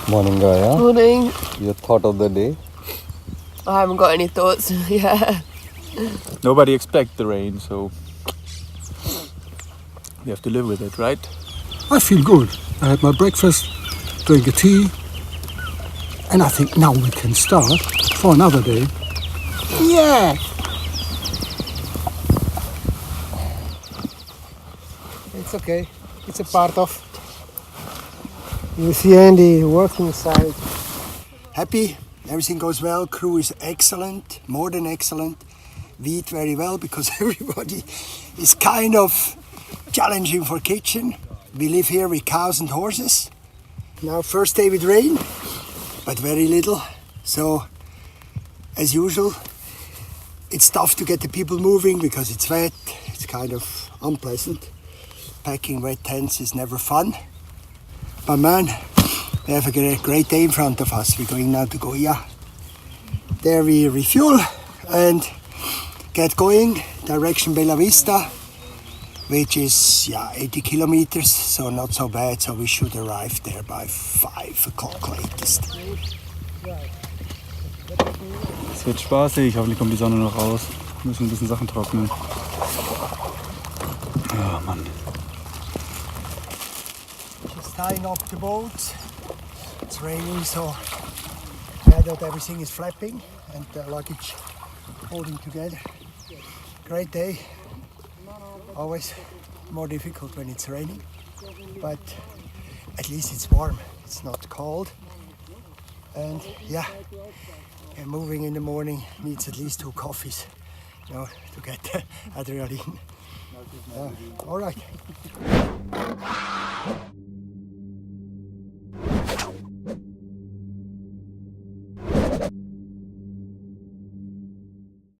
Morning, Gaia. Morning. Your thought of the day? I haven't got any thoughts. Yeah. Nobody expects the rain, so we have to live with it, right? I feel good. I had my breakfast, drank a tea, and I think now we can start for another day. Yeah! It's okay. It's a part of. You see Andy working side. Happy, everything goes well, crew is excellent, more than excellent. We eat very well because everybody is kind of challenging for kitchen. We live here with cows and horses. Now first day with rain, but very little. So as usual, it's tough to get the people moving because it's wet, it's kind of unpleasant. Packing wet tents is never fun. But man, we have a great day in front of us. We're going now to Goya. There we refuel and get going, direction Bella Vista, which is 80 kilometers, so not so bad. So we should arrive there by 5 o'clock latest. Es wird spaßig, hoffentlich kommt die Sonne noch raus. Wir müssen ein bisschen Sachen trocknen. Oh Mann. Just tying up the boats. It's raining, so glad that everything is flapping and the luggage holding together. Great day. Always more difficult when it's raining, but at least it's warm. It's not cold. And moving in the morning needs at least 2 coffees, to get the adrenaline. All right.